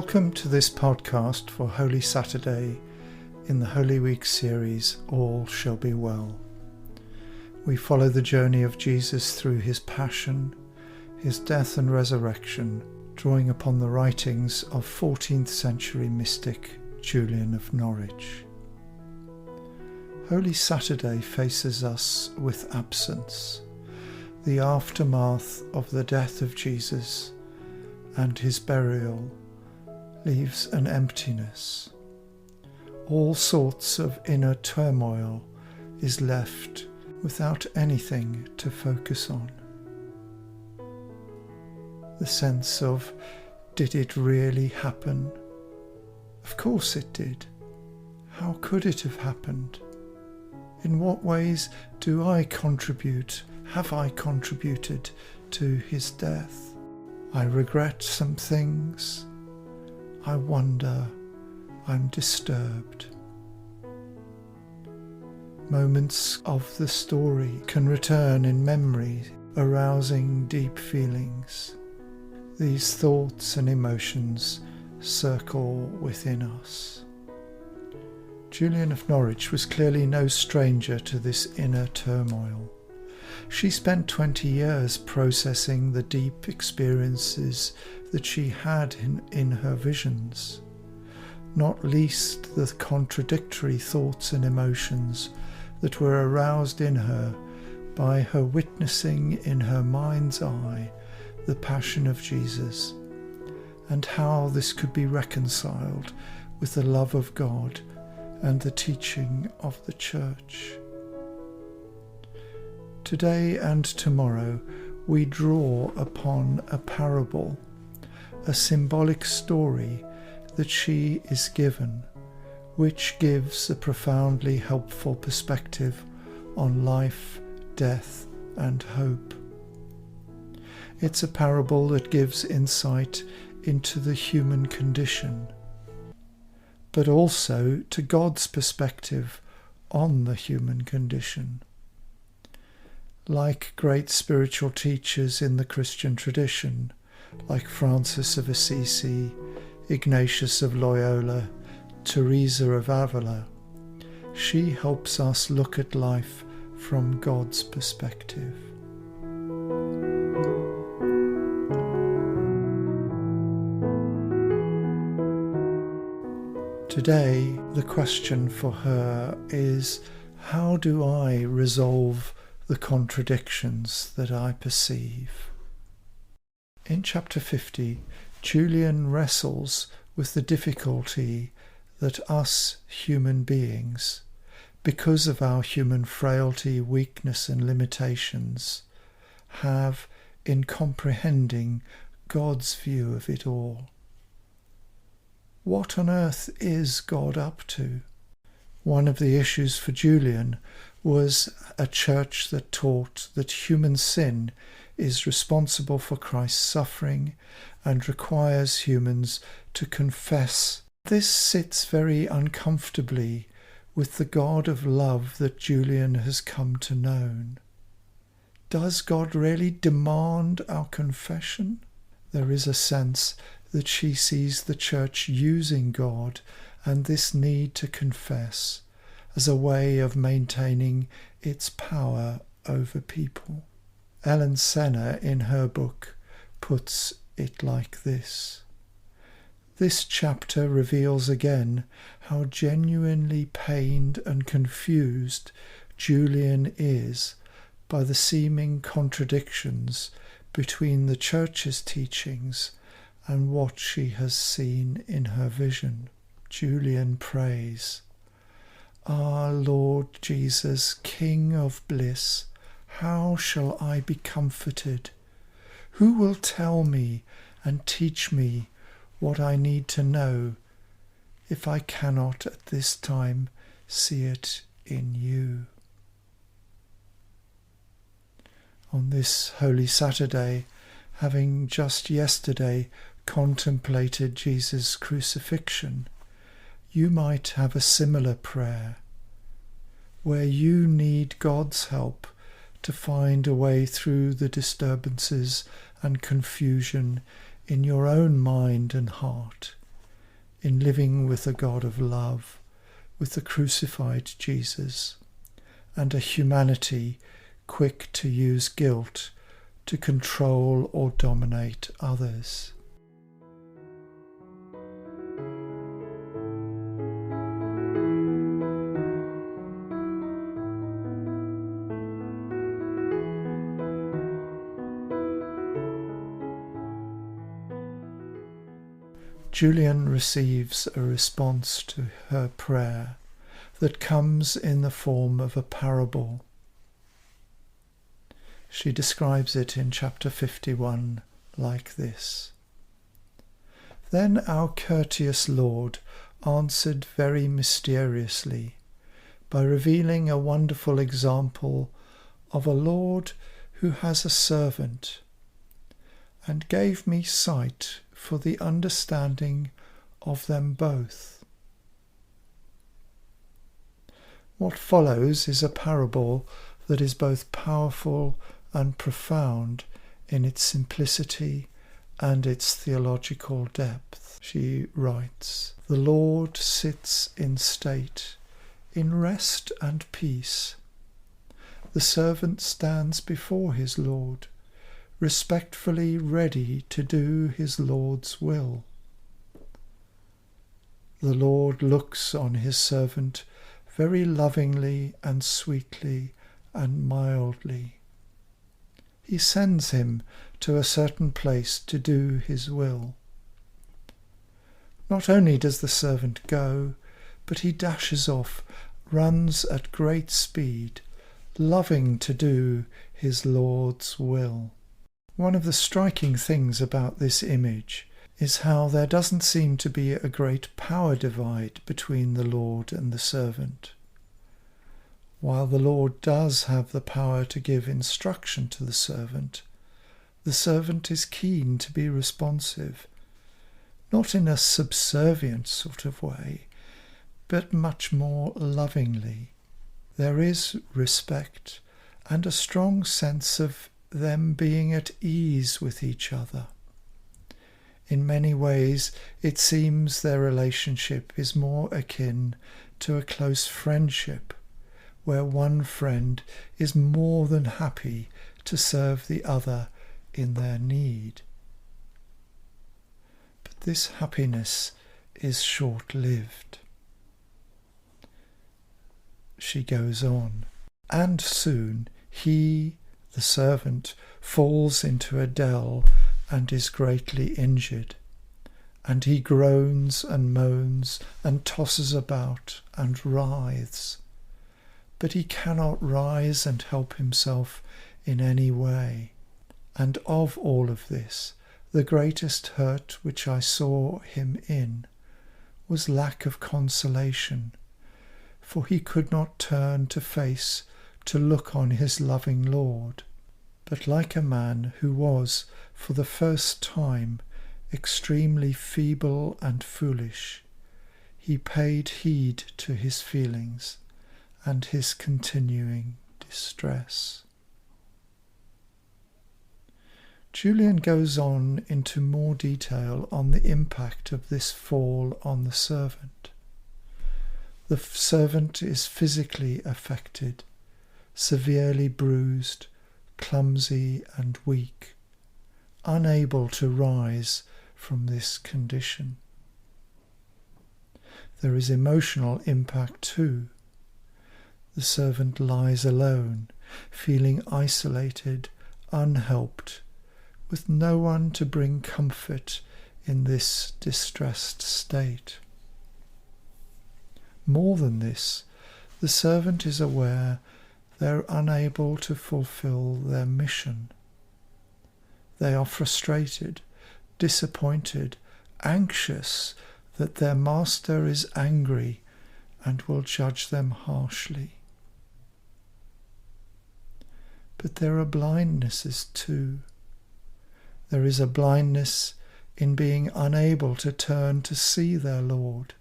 Welcome to this podcast for Holy Saturday in the Holy Week series, All Shall Be Well. We follow the journey of Jesus through his passion, his death and resurrection, drawing upon the writings of 14th century mystic Julian of Norwich. Holy Saturday faces us with absence, the aftermath of the death of Jesus and his burial leaves an emptiness. All sorts of inner turmoil is left without anything to focus on. The sense of, did it really happen? Of course it did. How could it have happened? In what ways do I contribute, have I contributed to his death? I regret some things. I wonder, I'm disturbed. Moments of the story can return in memory, arousing deep feelings. These thoughts and emotions circle within us. Julian of Norwich was clearly no stranger to this inner turmoil. She spent 20 years processing the deep experiences that she had in her visions, not least the contradictory thoughts and emotions that were aroused in her by her witnessing in her mind's eye the passion of Jesus, and how this could be reconciled with the love of God and the teaching of the Church. Today and tomorrow we draw upon a parable, a symbolic story that she is given, which gives a profoundly helpful perspective on life, death, and hope. It's a parable that gives insight into the human condition, but also to God's perspective on the human condition. Like great spiritual teachers in the Christian tradition, like Francis of Assisi, Ignatius of Loyola, Teresa of Avila, she helps us look at life from God's perspective. Today, the question for her is, how do I resolve the contradictions that I perceive? In chapter 50, Julian wrestles with the difficulty that us human beings, because of our human frailty, weakness and limitations, have in comprehending God's view of it all. What on earth is God up to? One of the issues for Julian was a church that taught that human sin is responsible for Christ's suffering and requires humans to confess. This sits very uncomfortably with the God of love that Julian has come to know. Does God really demand our confession? There is a sense that she sees the church using God and this need to confess as a way of maintaining its power over people. Ellen Senner, in her book, puts it like this. This chapter reveals again how genuinely pained and confused Julian is by the seeming contradictions between the Church's teachings and what she has seen in her vision. Julian prays, "Ah, Lord Jesus, King of bliss, how shall I be comforted? Who will tell me and teach me what I need to know if I cannot at this time see it in you?" On this Holy Saturday, having just yesterday contemplated Jesus' crucifixion, you might have a similar prayer, where you need God's help to find a way through the disturbances and confusion in your own mind and heart, in living with a God of love, with the crucified Jesus, and a humanity quick to use guilt to control or dominate others. Julian receives a response to her prayer that comes in the form of a parable. She describes it in chapter 51 like this. Then our courteous Lord answered very mysteriously by revealing a wonderful example of a Lord who has a servant, and gave me sight for the understanding of them both. What follows is a parable that is both powerful and profound in its simplicity and its theological depth. She writes, "The Lord sits in state, in rest and peace. The servant stands before his Lord, respectfully ready to do his Lord's will. The Lord looks on his servant very lovingly and sweetly and mildly. He sends him to a certain place to do his will. Not only does the servant go, but he dashes off, runs at great speed, loving to do his Lord's will." One of the striking things about this image is how there doesn't seem to be a great power divide between the Lord and the servant. While the Lord does have the power to give instruction to the servant is keen to be responsive, not in a subservient sort of way, but much more lovingly. There is respect and a strong sense of them being at ease with each other. In many ways, it seems their relationship is more akin to a close friendship, where one friend is more than happy to serve the other in their need. But this happiness is short-lived. She goes on, "And soon he, the servant, falls into a dell and is greatly injured, and he groans and moans and tosses about and writhes, but he cannot rise and help himself in any way. And of all of this, the greatest hurt which I saw him in was lack of consolation, for he could not turn to face to look on his loving Lord, but like a man who was, for the first time, extremely feeble and foolish, he paid heed to his feelings and his continuing distress." Julian goes on into more detail on the impact of this fall on the servant. The servant is physically affected, severely bruised, clumsy and weak, unable to rise from this condition. There is emotional impact too. The servant lies alone, feeling isolated, unhelped, with no one to bring comfort in this distressed state. More than this, the servant is aware they're unable to fulfill their mission. They are frustrated, disappointed, anxious that their master is angry and will judge them harshly. But there are blindnesses too. There is a blindness in being unable to turn to see their Lord,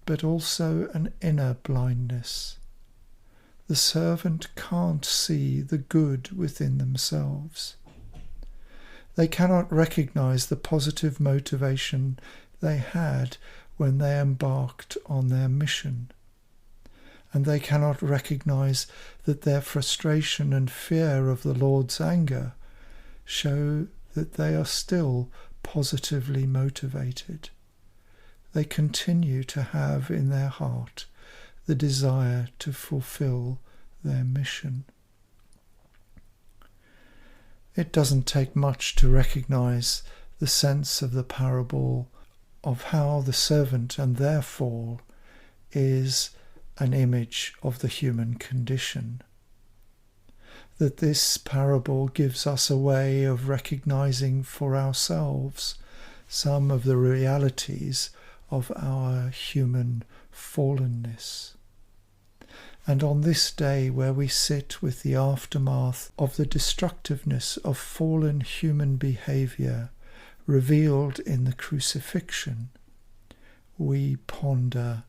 but also an inner blindness. The servant can't see the good within themselves. They cannot recognize the positive motivation they had when they embarked on their mission. And they cannot recognize that their frustration and fear of the Lord's anger show that they are still positively motivated. They continue to have in their heart the desire to fulfill their mission. It doesn't take much to recognize the sense of the parable of how the servant and their fall is an image of the human condition. That this parable gives us a way of recognizing for ourselves some of the realities of our human fallenness. And on this day where we sit with the aftermath of the destructiveness of fallen human behaviour revealed in the crucifixion, we ponder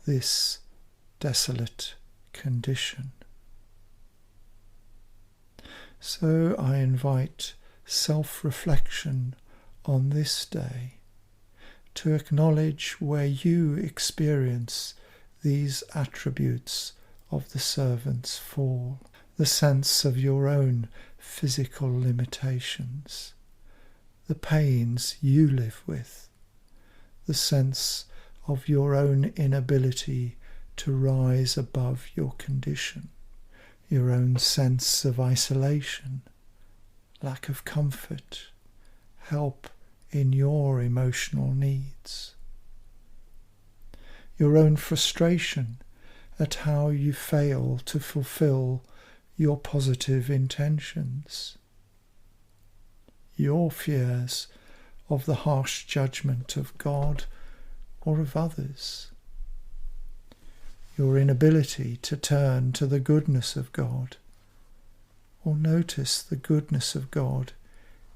this desolate condition. So I invite self-reflection on this day to acknowledge where you experience these attributes of the servant's fall, the sense of your own physical limitations, the pains you live with, the sense of your own inability to rise above your condition, your own sense of isolation, lack of comfort, help in your emotional needs, your own frustration at how you fail to fulfill your positive intentions, your fears of the harsh judgment of God or of others, your inability to turn to the goodness of God or notice the goodness of God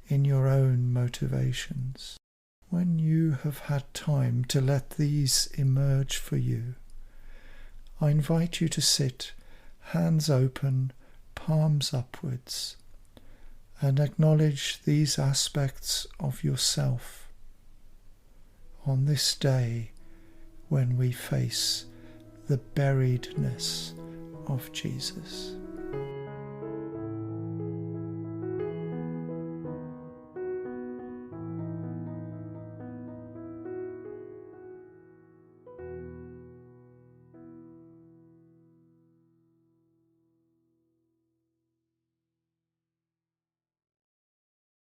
in your own motivations. When you have had time to let these emerge for you, I invite you to sit, hands open, palms upwards, and acknowledge these aspects of yourself on this day when we face the buriedness of Jesus.